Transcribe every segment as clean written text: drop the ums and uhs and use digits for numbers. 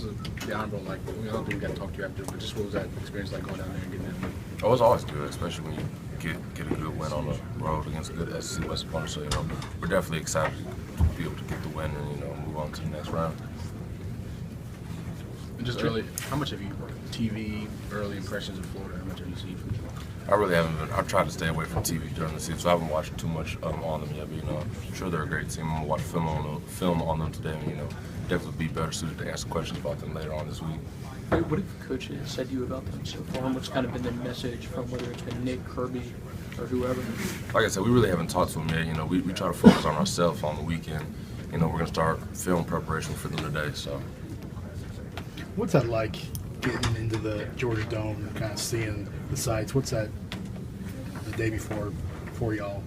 the Honor Bowl like? I don't think we got to talk to you after, but just what was that experience like going down there and getting that win? Oh, it's always good, especially when you get a good win on the road against a good SEC West opponent. So, we're definitely excited to be able to get the win and, move on to the next round. And just early, how much have you, TV, early impressions of Florida, how much have you seen from them? I really haven't been. I've tried to stay away from TV during the season, so I haven't watched too much on them yet. But, I'm sure they're a great team. I'm going to watch film on them today and, definitely be better suited to answer questions about them later on this week. What have coaches said to you about them so far? What's kind of been the message from whether it's been Nick, Kirby, or whoever? Like I said, we really haven't talked to them yet. We try to focus on ourselves on the weekend. We're going to start film preparation for them today. So, what's that like getting into the Georgia Dome and kind of seeing the sights? What's that the day before for y'all?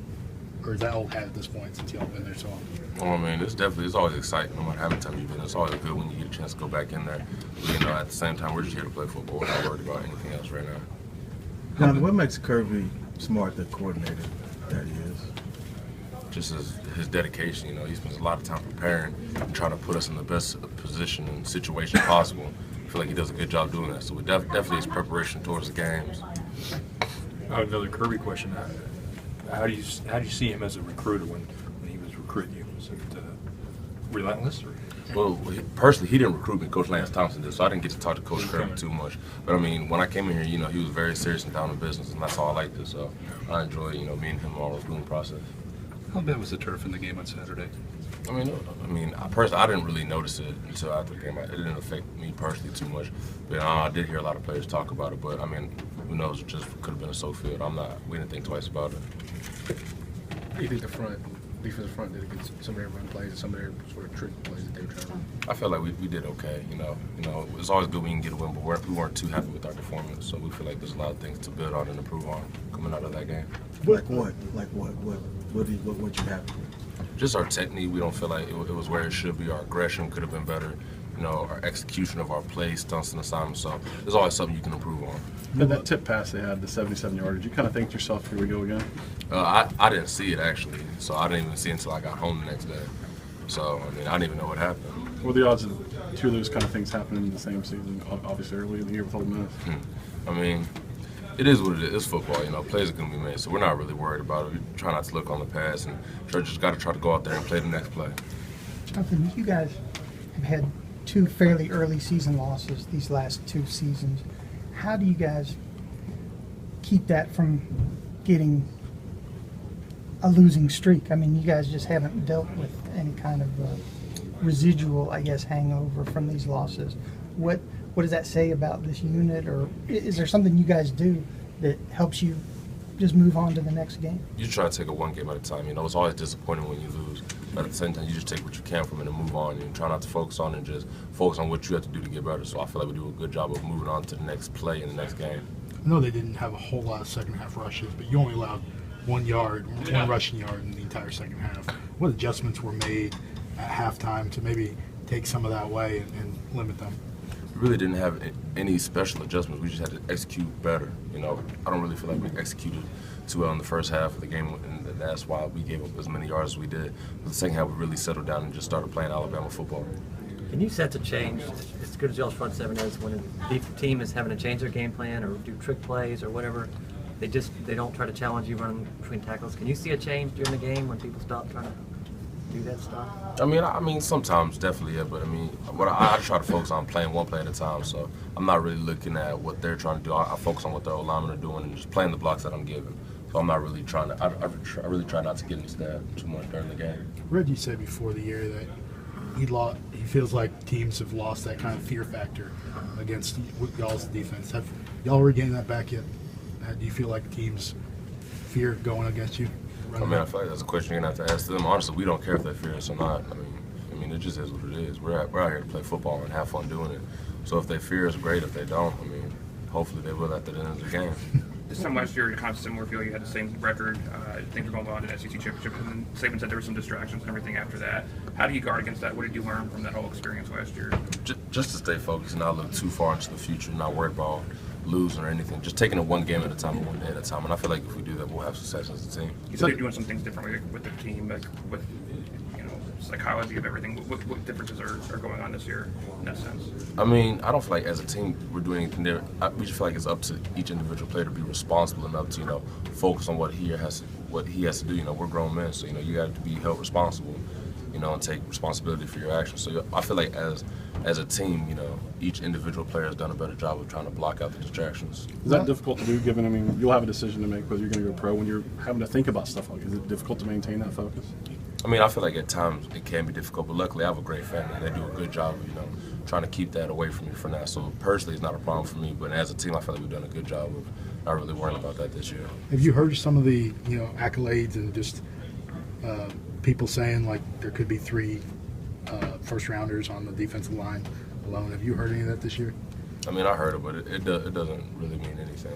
Or is that old hat at this point since y'all been there so long? Well, I mean, it's always exciting no matter how many times you've been. It's always good when you get a chance to go back in there. But, at the same time, we're just here to play football. We're not worried about anything else right now. Now, what makes Kirby Smart the coordinator that he is? Just his dedication. He spends a lot of time preparing and trying to put us in the best position and situation possible. I feel like he does a good job doing that. So we definitely his preparation towards the games. Another Kirby question. How do you see him as a recruiter when he was recruiting you? Was it relentless? Or? Well, personally, he didn't recruit me. Coach Lance Thompson did, so I didn't get to talk to Coach Kirby too much. But, I mean, when I came in here, he was very serious and down to business, and that's all I liked it. So I enjoy, me and him all the recruiting process. How bad was the turf in the game on Saturday? Personally, I didn't really notice it until after the game. It didn't affect me personally too much. But I did hear a lot of players talk about it. But, who knows? It just could have been a soak field. We didn't think twice about it. What do you think the defensive front did against some of their run plays and some of their sort of trick plays that they were trying to? I feel like we did okay. It's always good when you can get a win, but we weren't too happy with our performance. So we feel like there's a lot of things to build on and improve on coming out of that game. Like what? What you happy with? Just our technique. We don't feel like it was where it should be. Our aggression could have been better. Our execution of our plays, stunts, and assignments. So there's always something you can improve on. And that tip pass they had, the 77-yard, did you kind of think to yourself, here we go again? I didn't see it, actually. So I didn't even see it until I got home the next day. So, I didn't even know what happened. What are the odds of two of those kind of things happening in the same season, obviously early in the year with all the minutes? It is what it is. It's football, plays are going to be made. So we're not really worried about it. We try not to look on the past and just got to try to go out there and play the next play. Jonathan, you guys have had two fairly early season losses these last two seasons. How do you guys keep that from getting a losing streak? You guys just haven't dealt with any kind of residual, hangover from these losses. What does that say about this unit, or is there something you guys do that helps you just move on to the next game? You try to take it one game at a time. It's always disappointing when you lose. But at the same time, you just take what you can from it and move on. And try not to focus on it and just focus on what you have to do to get better. So I feel like we do a good job of moving on to the next play in the next game. I know they didn't have a whole lot of second half rushes, but you only allowed 1 rushing yard in the entire second half. What adjustments were made at halftime to maybe take some of that away and limit them? We really didn't have any special adjustments. We just had to execute better. I don't really feel like we executed too well in the first half of the game, and that's why we gave up as many yards as we did. But the second half, we really settled down and just started playing Alabama football. Can you sense a change, as good as y'all's front seven is, when the team is having to change their game plan or do trick plays or whatever? They don't try to challenge you running between tackles. Can you see a change during the game when people stop trying to do that stuff? Sometimes definitely, yeah. But what I try to focus on playing one play at a time. So I'm not really looking at what they're trying to do. I focus on what their linemen are doing and just playing the blocks that I'm given. So I'm not really trying to. I really try not to get into that too much during the game. I read you say before the year that he feels like teams have lost that kind of fear factor against y'all's defense. Have y'all regained that back yet? Do you feel like teams fear going against you? I feel like that's a question you're going to have to ask them. Honestly, we don't care if they fear us or not. It just is what it is. We're out here to play football and have fun doing it. So if they fear us, great. If they don't, hopefully they will at the end of the game. This time last year, kind of similar feel. You had the same record. Things were going well in the SEC championship, and then Saban said there were some distractions and everything after that. How do you guard against that? What did you learn from that whole experience last year? Just to stay focused and not look too far into the future, not worried about losing or anything. Just taking it one game at a time and one day at a time. And I feel like if we do that, we'll have success as a team. You said you're doing some things differently with the team, like with psychology of everything? What differences are going on this year in that sense? I mean, I don't feel like as a team we're doing anything there. We just feel like it's up to each individual player to be responsible enough to, focus on what he has to do. We're grown men, so you got to be held responsible, and take responsibility for your actions. So I feel like as a team, each individual player has done a better job of trying to block out the distractions. Is that difficult to do, given, you'll have a decision to make whether you're going to go pro when you're having to think about stuff like that? Is it difficult to maintain that focus? I mean, I feel like at times it can be difficult, but luckily I have a great family. They do a good job of, trying to keep that away from me for now. So personally, it's not a problem for me, but as a team, I feel like we've done a good job of not really worrying about that this year. Have you heard some of the accolades and just people saying like there could be 3 first rounders on the defensive line alone? Have you heard any of that this year? I mean, I heard it, but it doesn't really mean anything.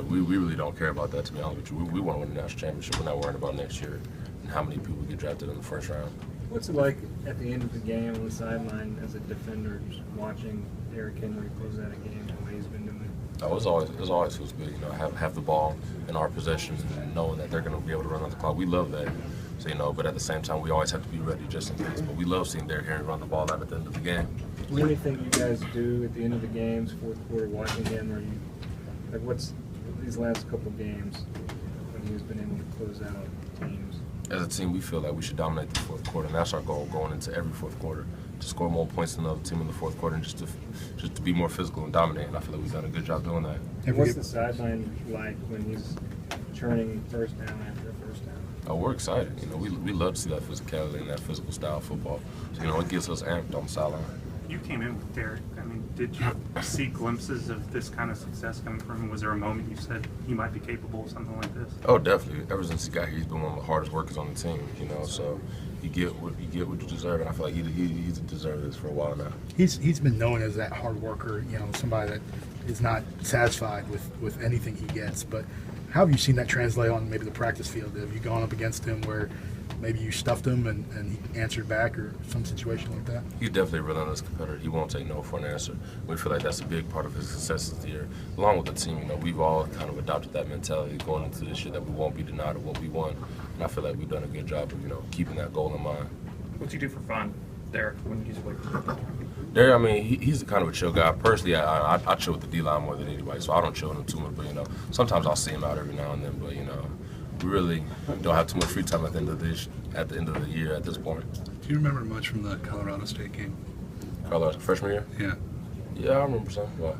We really don't care about that, to be honest with you. We want to win the national championship. We're not worried about next year and how many people get drafted in the first round. What's it like at the end of the game on the sideline as a defender, just watching Derrick Henry close out a game the way he's been doing? Oh, it always feels good, have the ball in our possession and knowing that they're going to be able to run on the clock. We love that. So, but at the same time, we always have to be ready just in case. But we love seeing Derrick Henry run the ball out at the end of the game. Is there anything you guys do at the end of the games, fourth quarter, watching him, or what's these last couple games when he's been able to close out teams? As a team, we feel like we should dominate the fourth quarter, and that's our goal going into every fourth quarter, to score more points than the other team in the fourth quarter and just to be more physical and dominate. And I feel like we've done a good job doing that. What's the sideline like when he's churning first down after first down? Oh, we're excited. We love to see that physicality and that physical style of football. So, it gets us amped on the sideline. You came in with Derrick. I mean, did you see glimpses of this kind of success coming from him? Was there a moment you said he might be capable of something like this? Oh, definitely. Ever since he got here, he's been one of the hardest workers on the team. So you get what you deserve, and I feel like he's deserved this for a while now. He's been known as that hard worker. Somebody that is not satisfied with anything he gets. But how have you seen that translate on maybe the practice field? Have you gone up against him where maybe you stuffed him and he answered back, or some situation like that? He's definitely a relentless competitor. He won't take no for an answer. We feel like that's a big part of his success this year. Along with the team, we've all kind of adopted that mentality going into this year that we won't be denied or won't be won. And I feel like we've done a good job of, keeping that goal in mind. What's he do for fun, Derrick, when he's away from football? Derrick, I mean, he's kind of a chill guy. Personally, I chill with the D-line more than anybody, so I don't chill with him too much. But, sometimes I'll see him out every now and then. But, we really don't have too much free time at the end of the year at this point. Do you remember much from the Colorado State game? Colorado freshman year? Yeah. Yeah, I remember some. Why?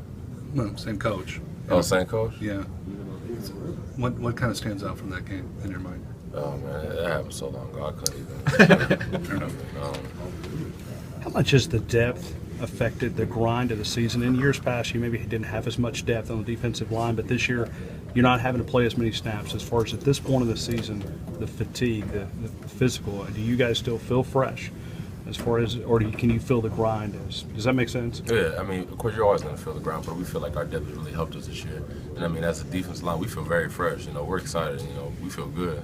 No, same coach. Oh, same coach? Yeah. What kind of stands out from that game in your mind? Oh man, that happened so long ago. I couldn't even. How much has the depth affected the grind of the season? In years past, you maybe didn't have as much depth on the defensive line, but this year you're not having to play as many snaps. As far as at this point of the season, the fatigue, the physical, do you guys still feel fresh? As far as, or can you feel the grind? Does that make sense? Yeah, I mean, of course, you're always going to feel the grind, but we feel like our depth has really helped us this year. And I mean, as a defense line, we feel very fresh. We're excited. We feel good.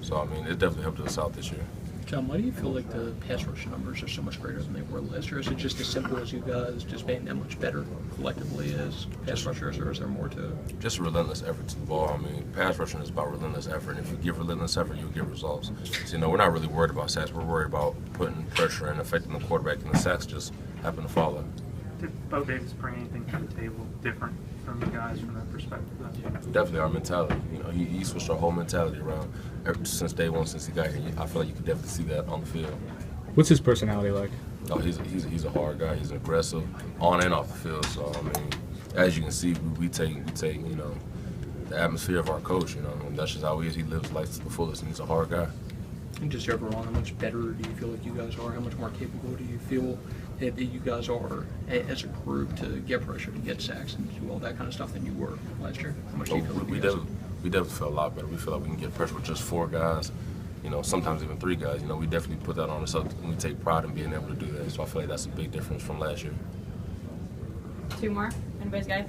So I mean, it definitely helped us out this year. John, why do you feel like the pass rush numbers are so much greater than they were last year? Is it just as simple as you guys just being that much better collectively as pass rushers, or is there more to it? Just relentless effort to the ball. I mean, pass rushing is about relentless effort, and if you give relentless effort, you'll get results. So, we're not really worried about sacks. We're worried about putting pressure and affecting the quarterback, and the sacks just happen to follow. Did Bo Davis bring anything to the table different from you guys from that perspective? Definitely our mentality. He switched our whole mentality around since day one, since he got here. I feel like you can definitely see that on the field. What's his personality like? Oh, he's a hard guy. He's aggressive on and off the field. So I mean, as you can see, we take the atmosphere of our coach. And that's just how he is. He lives life to the fullest, and he's a hard guy. And just overall, how much better do you feel like you guys are? How much more capable do you feel that you guys are as a group to get pressure, to get sacks, and do all that kind of stuff than you were last year? How much do you feel like we definitely feel a lot better. We feel like we can get pressure with just 4 guys, sometimes even 3 guys. We definitely put that on ourselves, and we take pride in being able to do that. So I feel like that's a big difference from last year. 2 more. Anybody's got anything?